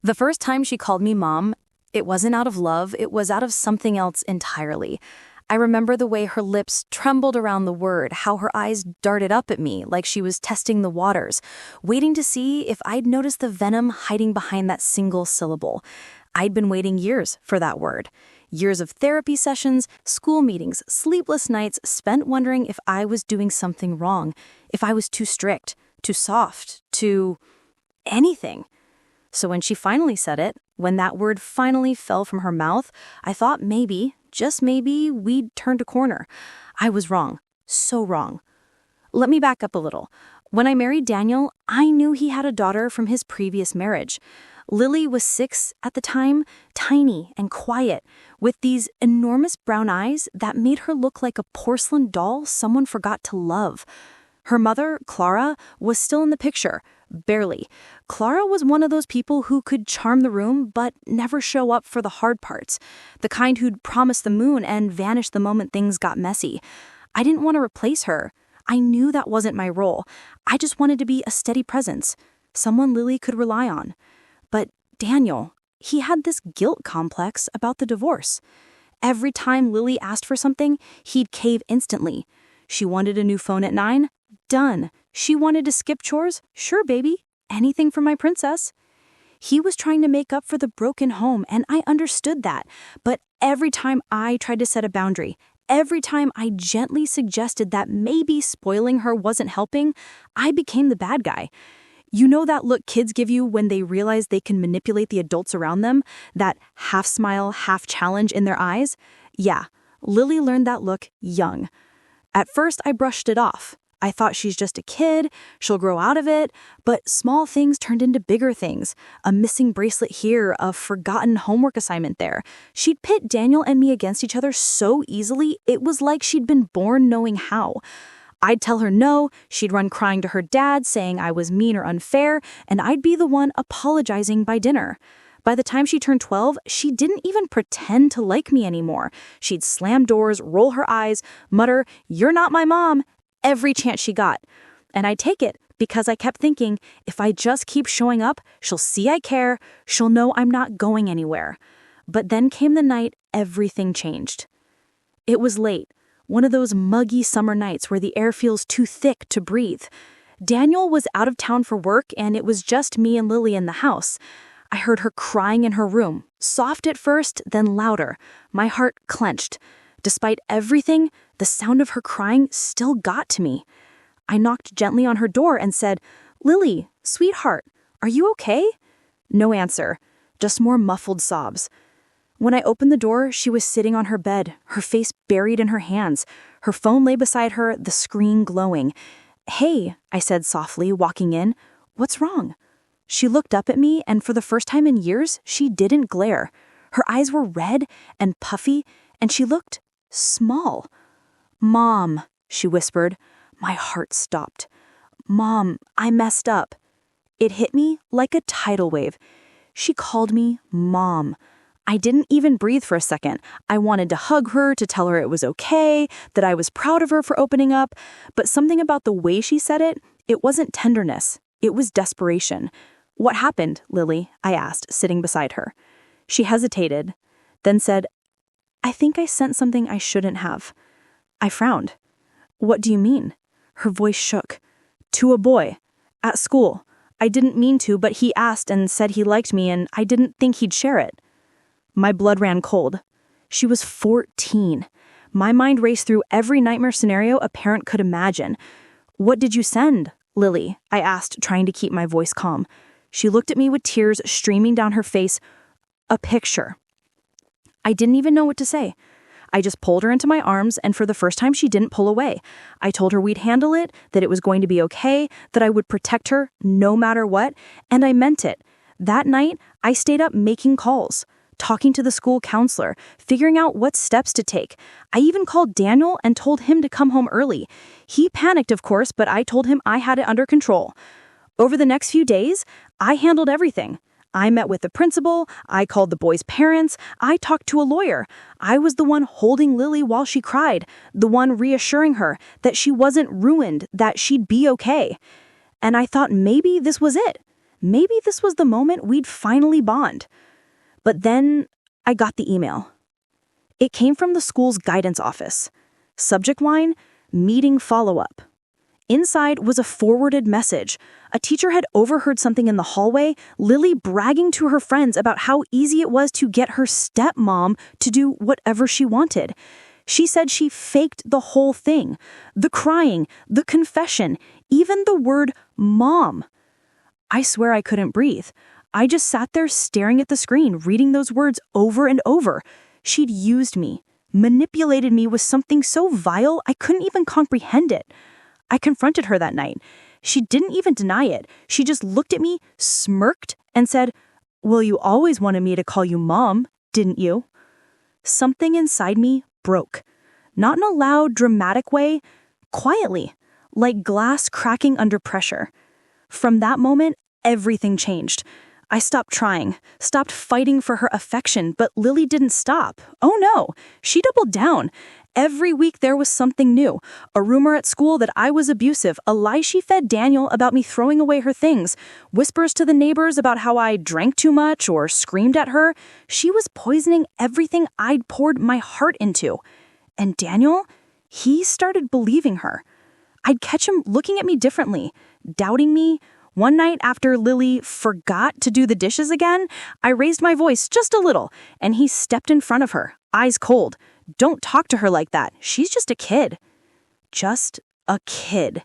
The first time she called me mom, it wasn't out of love, it was out of something else entirely. I remember the way her lips trembled around the word, how her eyes darted up at me like she was testing the waters, waiting to see if I'd noticed the venom hiding behind that single syllable. I'd been waiting years for that word. Years of therapy sessions, school meetings, sleepless nights spent wondering if I was doing something wrong, if I was too strict, too soft, too anything. So when she finally said it, when that word finally fell from her mouth, I thought maybe, just maybe, we'd turned a corner. I was wrong. So wrong. Let me back up a little. When I married Daniel, I knew he had a daughter from his previous marriage. Lily was 6 at the time, tiny and quiet, with these enormous brown eyes that made her look like a porcelain doll someone forgot to love. Her mother, Clara, was still in the picture, barely. Clara was one of those people who could charm the room but never show up for the hard parts, the kind who'd promise the moon and vanish the moment things got messy. I didn't want to replace her. I knew that wasn't my role. I just wanted to be a steady presence, someone Lily could rely on. But Daniel, he had this guilt complex about the divorce. Every time Lily asked for something, he'd cave instantly. She wanted a new phone at 9? Done. She wanted to skip chores? Sure, baby. Anything for my princess. He was trying to make up for the broken home, and I understood that. But every time I tried to set a boundary, every time I gently suggested that maybe spoiling her wasn't helping, I became the bad guy. You know that look kids give you when they realize they can manipulate the adults around them? That half smile, half challenge in their eyes? Yeah, Lily learned that look young. At first, I brushed it off. I thought she's just a kid, she'll grow out of it, but small things turned into bigger things. A missing bracelet here, a forgotten homework assignment there. She'd pit Daniel and me against each other so easily, it was like she'd been born knowing how. I'd tell her no, she'd run crying to her dad, saying I was mean or unfair, and I'd be the one apologizing by dinner. By the time she turned 12, she didn't even pretend to like me anymore. She'd slam doors, roll her eyes, mutter, "You're not my mom," every chance she got. And I'd take it because I kept thinking, if I just keep showing up, she'll see I care, she'll know I'm not going anywhere. But then came the night everything changed. It was late, one of those muggy summer nights where the air feels too thick to breathe. Daniel was out of town for work, and it was just me and Lily in the house. I heard her crying in her room, soft at first, then louder. My heart clenched. Despite everything, the sound of her crying still got to me. I knocked gently on her door and said, "Lily, sweetheart, are you okay?" No answer, just more muffled sobs. When I opened the door, she was sitting on her bed, her face buried in her hands. Her phone lay beside her, the screen glowing. "Hey," I said softly, walking in. "What's wrong?" She looked up at me, and for the first time in years, she didn't glare. Her eyes were red and puffy, and she looked small. "Mom," she whispered. My heart stopped. "Mom, I messed up." It hit me like a tidal wave. She called me Mom. I didn't even breathe for a second. I wanted to hug her, to tell her it was okay, that I was proud of her for opening up, but something about the way she said it, it wasn't tenderness. It was desperation. "What happened, Lily?" I asked, sitting beside her. She hesitated, then said, "I think I sent something I shouldn't have." I frowned. "What do you mean?" Her voice shook. "To a boy. At school. I didn't mean to, but he asked and said he liked me, and I didn't think he'd share it." My blood ran cold. She was 14. My mind raced through every nightmare scenario a parent could imagine. "What did you send, Lily?" I asked, trying to keep my voice calm. She looked at me with tears streaming down her face. "A picture." I didn't even know what to say. I just pulled her into my arms, and for the first time she didn't pull away. I told her we'd handle it, that it was going to be okay, that I would protect her no matter what, and I meant it. That night, I stayed up making calls, talking to the school counselor, figuring out what steps to take. I even called Daniel and told him to come home early. He panicked, of course, but I told him I had it under control. Over the next few days, I handled everything. I met with the principal, I called the boys' parents, I talked to a lawyer. I was the one holding Lily while she cried, the one reassuring her that she wasn't ruined, that she'd be okay. And I thought maybe this was it. Maybe this was the moment we'd finally bond. But then I got the email. It came from the school's guidance office. Subject line, meeting follow-up. Inside was a forwarded message. A teacher had overheard something in the hallway, Lily bragging to her friends about how easy it was to get her stepmom to do whatever she wanted. She said she faked the whole thing. The crying, the confession, even the word mom. I swear I couldn't breathe. I just sat there staring at the screen, reading those words over and over. She'd used me, manipulated me with something so vile I couldn't even comprehend it. I confronted her that night. She didn't even deny it. She just looked at me, smirked, and said, "Well, you always wanted me to call you Mom, didn't you?" Something inside me broke. Not in a loud, dramatic way, quietly, like glass cracking under pressure. From that moment, everything changed. I stopped trying, stopped fighting for her affection, but Lily didn't stop. Oh no, she doubled down. Every week there was something new. A rumor at school that I was abusive, a lie she fed Daniel about me throwing away her things, whispers to the neighbors about how I drank too much or screamed at her. She was poisoning everything I'd poured my heart into. And Daniel, he started believing her. I'd catch him looking at me differently, doubting me. One night after Lily forgot to do the dishes again, I raised my voice just a little, and he stepped in front of her, eyes cold. "Don't talk to her like that. She's just a kid." Just a kid.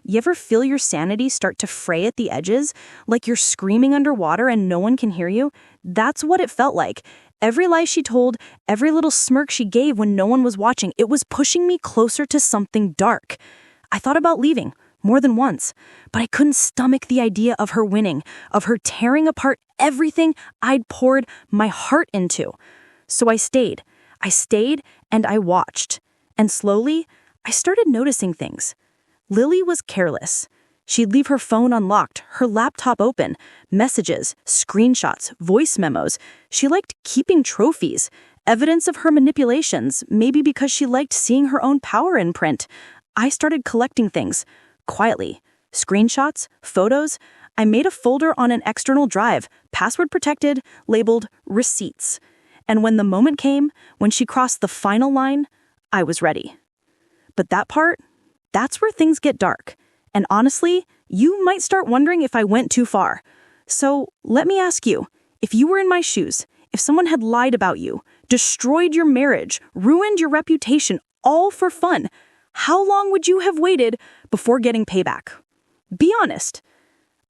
You ever feel your sanity start to fray at the edges, like you're screaming underwater and no one can hear you? That's what it felt like. Every lie she told, every little smirk she gave when no one was watching, it was pushing me closer to something dark. I thought about leaving more than once, but I couldn't stomach the idea of her winning, of her tearing apart everything I'd poured my heart into. So I stayed and I watched. And slowly, I started noticing things. Lily was careless. She'd leave her phone unlocked, her laptop open, messages, screenshots, voice memos. She liked keeping trophies, evidence of her manipulations, maybe because she liked seeing her own power in print. I started collecting things, quietly. Screenshots, photos. I made a folder on an external drive, password protected, labeled receipts. And when the moment came, when she crossed the final line, I was ready. But that part, that's where things get dark. And honestly, you might start wondering if I went too far. So let me ask you, if you were in my shoes, if someone had lied about you, destroyed your marriage, ruined your reputation, all for fun, how long would you have waited before getting payback? Be honest.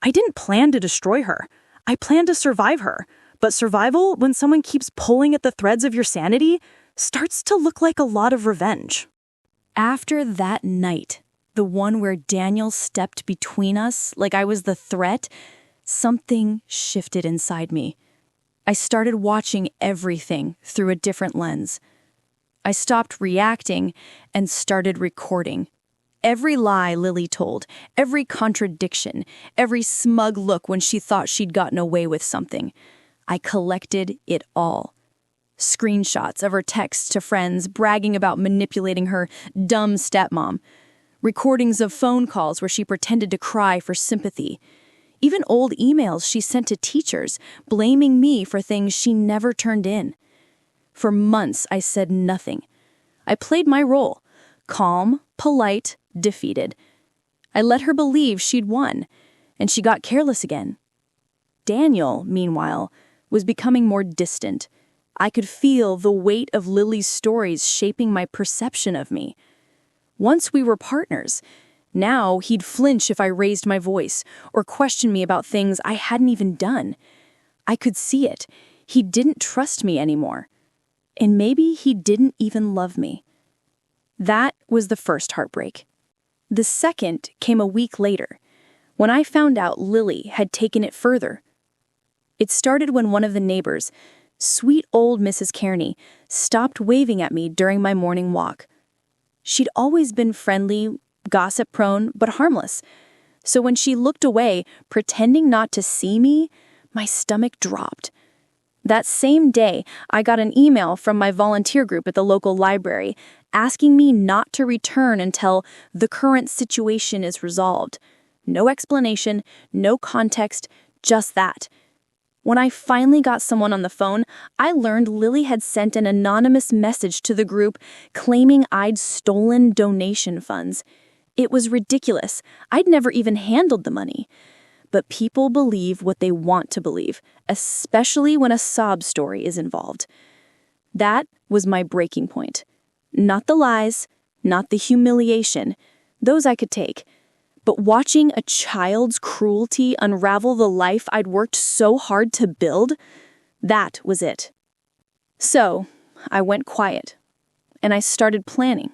I didn't plan to destroy her. I planned to survive her. But survival, when someone keeps pulling at the threads of your sanity, starts to look like a lot of revenge. After that night, the one where Daniel stepped between us like I was the threat, something shifted inside me. I started watching everything through a different lens. I stopped reacting and started recording. Every lie Lily told, every contradiction, every smug look when she thought she'd gotten away with something. I collected it all. Screenshots of her texts to friends bragging about manipulating her dumb stepmom. Recordings of phone calls where she pretended to cry for sympathy. Even old emails she sent to teachers, blaming me for things she never turned in. For months, I said nothing. I played my role. Calm, polite, defeated. I let her believe she'd won, and she got careless again. Daniel, meanwhile, was becoming more distant. I could feel the weight of Lily's stories shaping my perception of me. Once we were partners. Now he'd flinch if I raised my voice or question me about things I hadn't even done. I could see it. He didn't trust me anymore. And maybe he didn't even love me. That was the first heartbreak. The second came a week later, when I found out Lily had taken it further. It started when one of the neighbors, sweet old Mrs. Kearney, stopped waving at me during my morning walk. She'd always been friendly, gossip-prone, but harmless. So when she looked away, pretending not to see me, my stomach dropped. That same day, I got an email from my volunteer group at the local library asking me not to return until the current situation is resolved. No explanation, no context, just that. When I finally got someone on the phone, I learned Lily had sent an anonymous message to the group claiming I'd stolen donation funds. It was ridiculous. I'd never even handled the money. But people believe what they want to believe, especially when a sob story is involved. That was my breaking point. Not the lies, not the humiliation. Those I could take. But watching a child's cruelty unravel the life I'd worked so hard to build, that was it. So, I went quiet, and I started planning.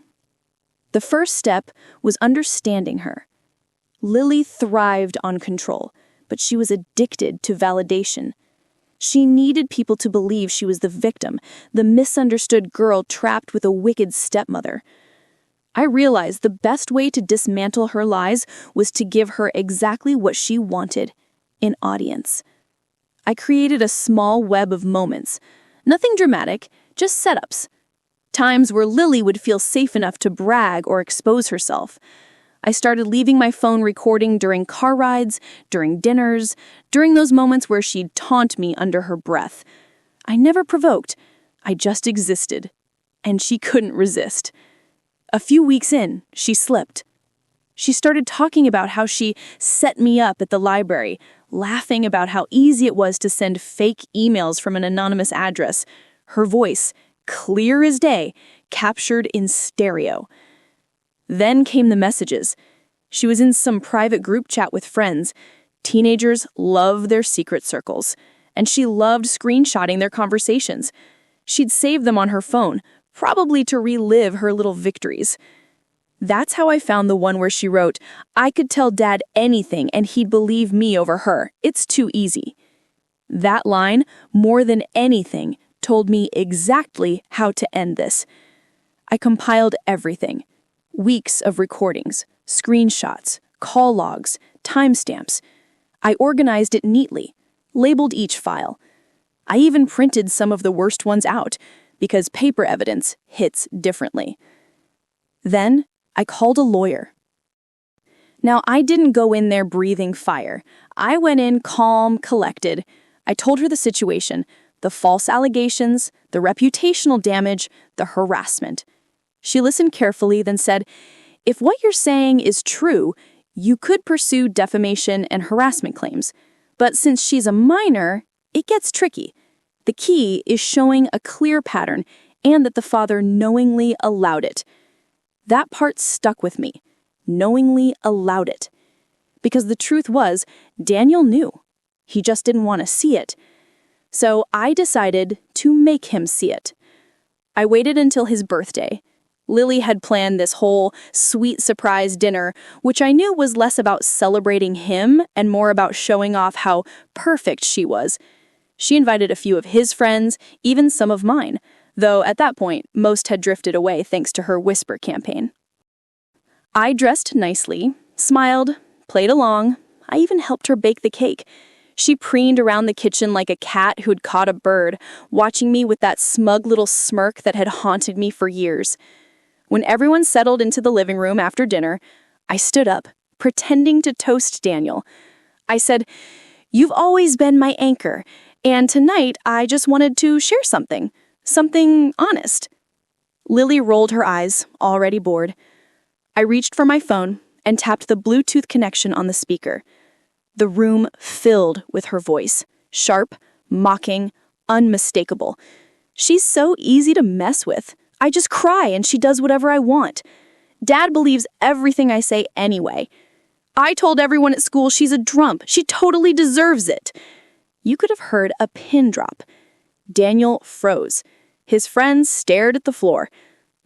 The first step was understanding her. Lily thrived on control, but she was addicted to validation. She needed people to believe she was the victim, the misunderstood girl trapped with a wicked stepmother. I realized the best way to dismantle her lies was to give her exactly what she wanted, an audience. I created a small web of moments. Nothing dramatic, just setups. Times where Lily would feel safe enough to brag or expose herself. I started leaving my phone recording during car rides, during dinners, during those moments where she'd taunt me under her breath. I never provoked. I just existed. And she couldn't resist. A few weeks in, she slipped. She started talking about how she set me up at the library, laughing about how easy it was to send fake emails from an anonymous address. Her voice, clear as day, captured in stereo. Then came the messages. She was in some private group chat with friends. Teenagers love their secret circles, and she loved screenshotting their conversations. She'd save them on her phone, probably to relive her little victories. That's how I found the one where she wrote, "I could tell Dad anything and he'd believe me over her. It's too easy." That line, more than anything, told me exactly how to end this. I compiled everything. Weeks of recordings, screenshots, call logs, timestamps. I organized it neatly, labeled each file. I even printed some of the worst ones out, because paper evidence hits differently. Then, I called a lawyer. Now, I didn't go in there breathing fire. I went in calm, collected. I told her the situation, the false allegations, the reputational damage, the harassment. She listened carefully, then said, "If what you're saying is true, you could pursue defamation and harassment claims. But since she's a minor, it gets tricky. The key is showing a clear pattern and that the father knowingly allowed it." That part stuck with me. Knowingly allowed it. Because the truth was, Daniel knew. He just didn't want to see it. So I decided to make him see it. I waited until his birthday. Lily had planned this whole sweet surprise dinner, which I knew was less about celebrating him and more about showing off how perfect she was. She invited a few of his friends, even some of mine, though at that point, most had drifted away thanks to her whisper campaign. I dressed nicely, smiled, played along. I even helped her bake the cake. She preened around the kitchen like a cat who'd caught a bird, watching me with that smug little smirk that had haunted me for years. When everyone settled into the living room after dinner, I stood up, pretending to toast Daniel. I said, "You've always been my anchor, and tonight I just wanted to share something honest." Lily rolled her eyes, already bored. I reached for my phone and tapped the Bluetooth connection on the speaker. The room filled with her voice, sharp, mocking, unmistakable. She's so easy to mess with. I just cry and she does whatever I want. Dad believes everything I say anyway. I told everyone at school she's a drump. She totally deserves it. You could have heard a pin drop. Daniel froze. His friends stared at the floor.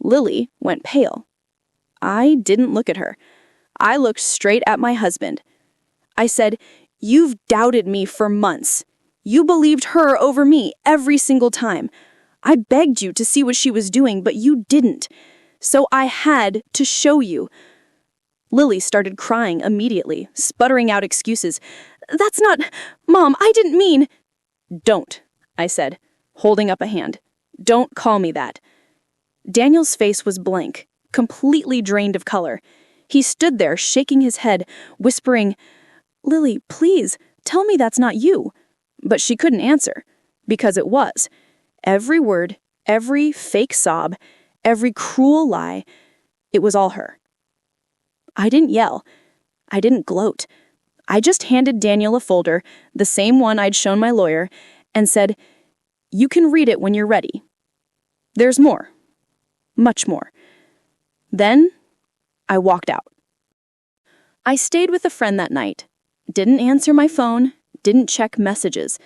Lily went pale. I didn't look at her. I looked straight at my husband. I said, "You've doubted me for months. You believed her over me every single time. I begged you to see what she was doing, but you didn't. So I had to show you." Lily started crying immediately, sputtering out excuses. "That's not... Mom, I didn't mean..." "Don't," I said, holding up a hand. "Don't call me that." Daniel's face was blank, completely drained of color. He stood there, shaking his head, whispering, "Lily, please, Tell me that's not you. But she couldn't answer, because it was. Every word, every fake sob, every cruel lie, it was all her. I didn't yell. I didn't gloat. I just handed Daniel a folder, the same one I'd shown my lawyer, and said, "You can read it when you're ready. There's more. Much more." Then, I walked out. I stayed with a friend that night. Didn't answer my phone, didn't check messages.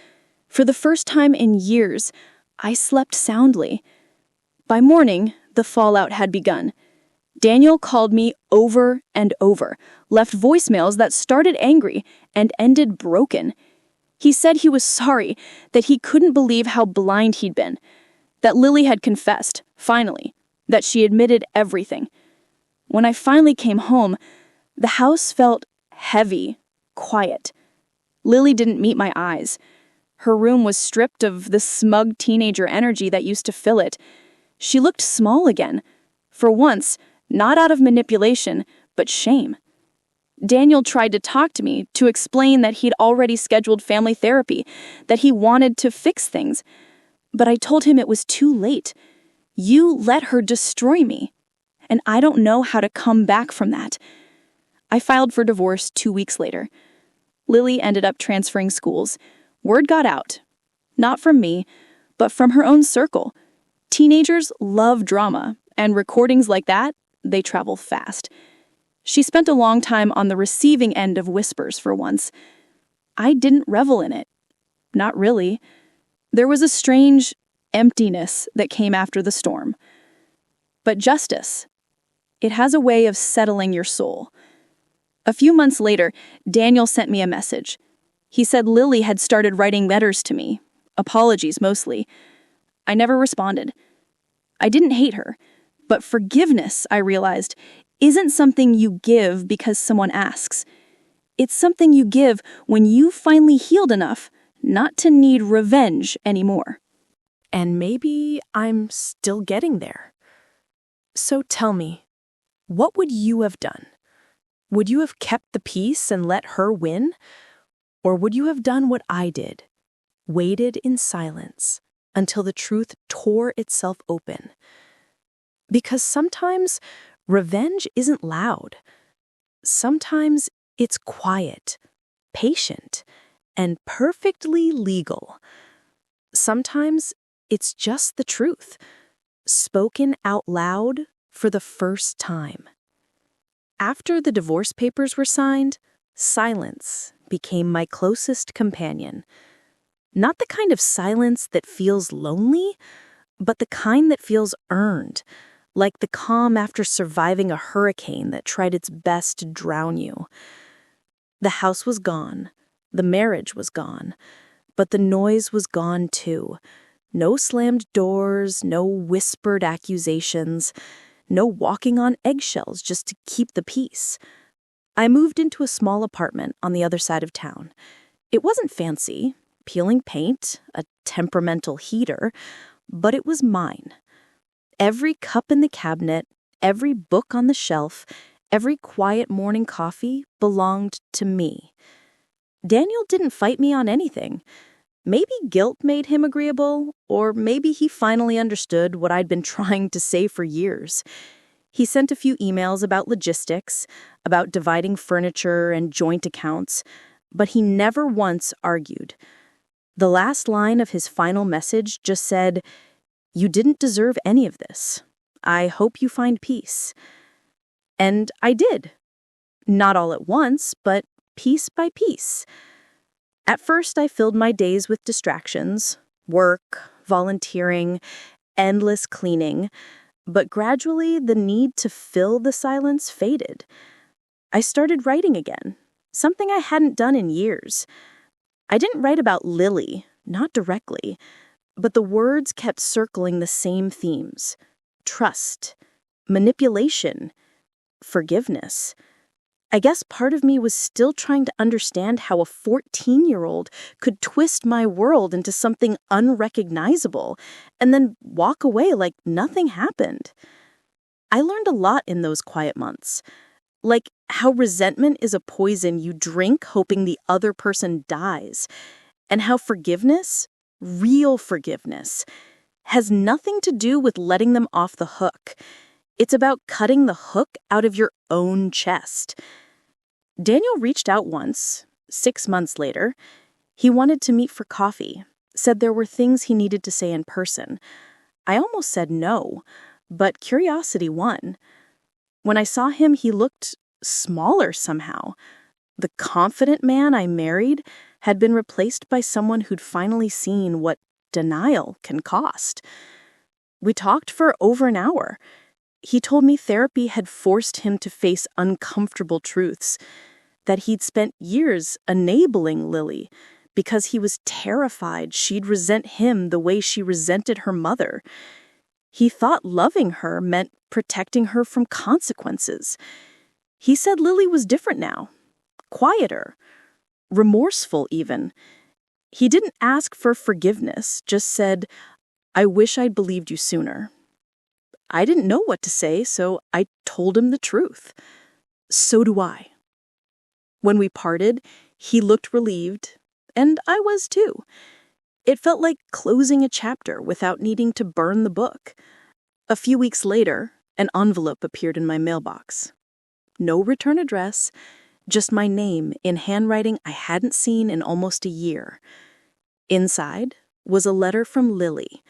For the first time in years, I slept soundly. By morning, the fallout had begun. Daniel called me over and over, left voicemails that started angry and ended broken. He said he was sorry, that he couldn't believe how blind he'd been, that Lily had confessed, finally, that she admitted everything. When I finally came home, the house felt heavy, quiet. Lily didn't meet my eyes. Her room was stripped of the smug teenager energy that used to fill it. She looked small again. For once, not out of manipulation, but shame. Daniel tried to talk to me, to explain that he'd already scheduled family therapy, that he wanted to fix things. But I told him it was too late. You let her destroy me. And I don't know how to come back from that. I filed for divorce 2 weeks later. Lily ended up transferring schools. Word got out. Not from me, but from her own circle. Teenagers love drama, and recordings like that, they travel fast. She spent a long time on the receiving end of whispers for once. I didn't revel in it. Not really. There was a strange emptiness that came after the storm. But justice, it has a way of settling your soul. A few months later, Daniel sent me a message. He said Lily had started writing letters to me, apologies mostly. I never responded. I didn't hate her, but forgiveness, I realized, isn't something you give because someone asks. It's something you give when you've finally healed enough not to need revenge anymore. And maybe I'm still getting there. So tell me, what would you have done? Would you have kept the peace and let her win? Or would you have done what I did, waited in silence until the truth tore itself open? Because sometimes revenge isn't loud. Sometimes it's quiet, patient, and perfectly legal. Sometimes it's just the truth, spoken out loud for the first time. After the divorce papers were signed, silence became my closest companion. Not the kind of silence that feels lonely, but the kind that feels earned, like the calm after surviving a hurricane that tried its best to drown you. The house was gone, the marriage was gone, but the noise was gone too. No slammed doors, no whispered accusations, no walking on eggshells just to keep the peace. I moved into a small apartment on the other side of town. It wasn't fancy, peeling paint, a temperamental heater, but it was mine. Every cup in the cabinet, every book on the shelf, every quiet morning coffee belonged to me. Daniel didn't fight me on anything. Maybe guilt made him agreeable, or maybe he finally understood what I'd been trying to say for years. He sent a few emails about logistics, about dividing furniture and joint accounts, but he never once argued. The last line of his final message just said, "You didn't deserve any of this. I hope you find peace." And I did. Not all at once, but piece by piece. At first, I filled my days with distractions, work, volunteering, endless cleaning, but gradually the need to fill the silence faded. I started writing again, something I hadn't done in years. I didn't write about Lily, not directly, but the words kept circling the same themes: trust, manipulation, forgiveness. I guess part of me was still trying to understand how a 14-year-old could twist my world into something unrecognizable and then walk away like nothing happened. I learned a lot in those quiet months. Like, how resentment is a poison you drink hoping the other person dies, and how forgiveness, real forgiveness, has nothing to do with letting them off the hook. It's about cutting the hook out of your own chest. Daniel reached out once, 6 months later. He wanted to meet for coffee, said there were things he needed to say in person. I almost said no, but curiosity won. When I saw him, he looked smaller somehow. The confident man I married had been replaced by someone who'd finally seen what denial can cost. We talked for over an hour. He told me therapy had forced him to face uncomfortable truths, that he'd spent years enabling Lily because he was terrified she'd resent him the way she resented her mother. He thought loving her meant protecting her from consequences. He said Lily was different now, quieter, remorseful even. He didn't ask for forgiveness, just said, "I wish I'd believed you sooner." I didn't know what to say, so I told him the truth. So do I. When we parted, he looked relieved, and I was too. It felt like closing a chapter without needing to burn the book. A few weeks later, an envelope appeared in my mailbox. No return address, just my name in handwriting I hadn't seen in almost a year. Inside was a letter from Lily.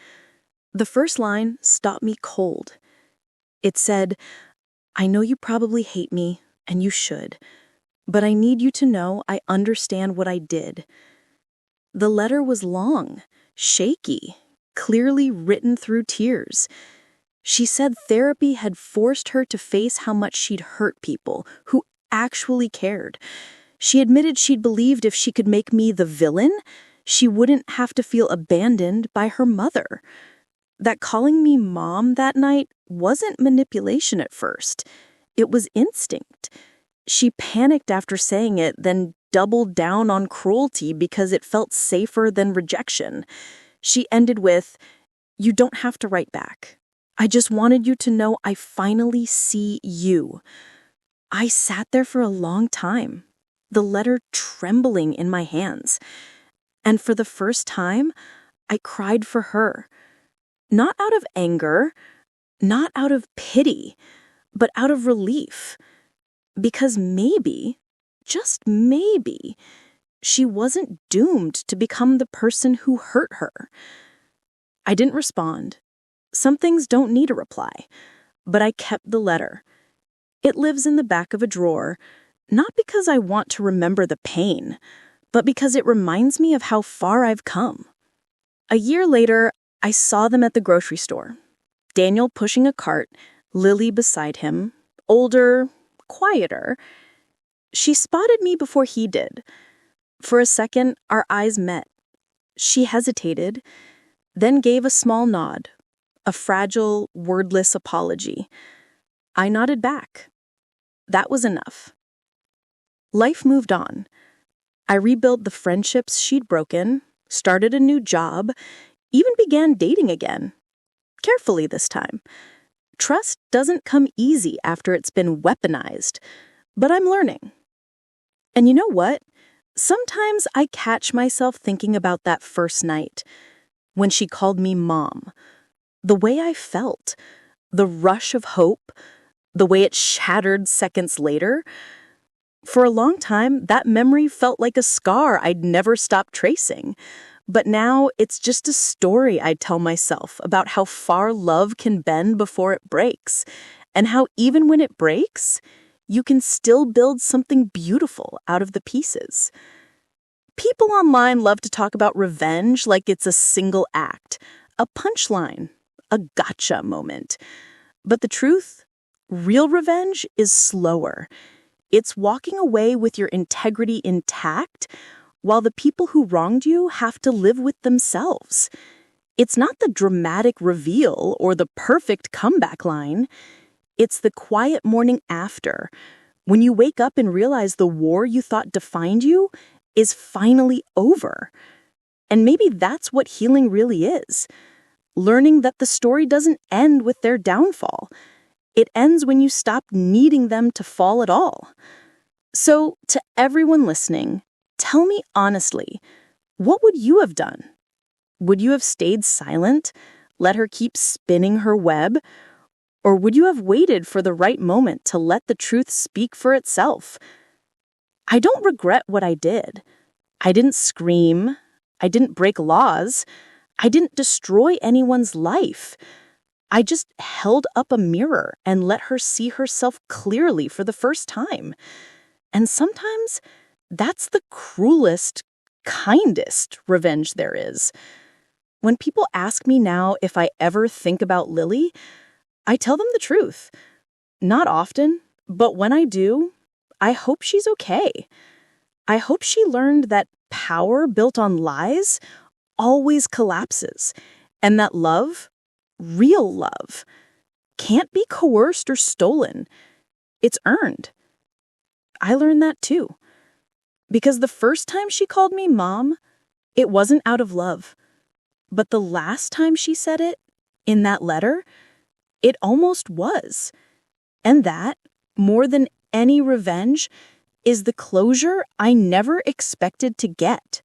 The first line stopped me cold. It said, "I know you probably hate me, and you should, but I need you to know I understand what I did." The letter was long, shaky, clearly written through tears. She said therapy had forced her to face how much she'd hurt people who actually cared. She admitted she'd believed if she could make me the villain, she wouldn't have to feel abandoned by her mother. That calling me mom that night wasn't manipulation at first. It was instinct. She panicked after saying it, then doubled down on cruelty because it felt safer than rejection. She ended with, "You don't have to write back. I just wanted you to know I finally see you." I sat there for a long time, the letter trembling in my hands. And for the first time, I cried for her. Not out of anger, not out of pity, but out of relief. Because maybe, just maybe, she wasn't doomed to become the person who hurt her. I didn't respond. Some things don't need a reply, but I kept the letter. It lives in the back of a drawer, not because I want to remember the pain, but because it reminds me of how far I've come. A year later, I saw them at the grocery store. Daniel pushing a cart, Lily beside him, older, quieter. She spotted me before he did. For a second, our eyes met. She hesitated, then gave a small nod, a fragile, wordless apology. I nodded back. That was enough. Life moved on. I rebuilt the friendships she'd broken, started a new job, even began dating again. Carefully this time. Trust doesn't come easy after it's been weaponized, but I'm learning. And you know what? Sometimes I catch myself thinking about that first night, when she called me mom. The way I felt, the rush of hope, the way it shattered seconds later. For a long time, that memory felt like a scar I'd never stop tracing. But now it's just a story I tell myself about how far love can bend before it breaks, and how even when it breaks, you can still build something beautiful out of the pieces. People online love to talk about revenge like it's a single act, a punchline, a gotcha moment. But the truth, real revenge is slower. It's walking away with your integrity intact, while the people who wronged you have to live with themselves. It's not the dramatic reveal or the perfect comeback line. It's the quiet morning after, when you wake up and realize the war you thought defined you is finally over. And maybe that's what healing really is. Learning that the story doesn't end with their downfall. It ends when you stop needing them to fall at all. So, to everyone listening, tell me honestly, what would you have done? Would you have stayed silent, let her keep spinning her web? Or would you have waited for the right moment to let the truth speak for itself? I don't regret what I did. I didn't scream. I didn't break laws. I didn't destroy anyone's life. I just held up a mirror and let her see herself clearly for the first time. And sometimes that's the cruelest, kindest revenge there is. When people ask me now if I ever think about Lily, I tell them the truth. Not often, but when I do, I hope she's okay. I hope she learned that power built on lies always collapses, and that love, real love, can't be coerced or stolen. It's earned. I learned that too. Because the first time she called me Mom, it wasn't out of love. But the last time she said it, in that letter, it almost was. And that, more than any revenge, is the closure I never expected to get.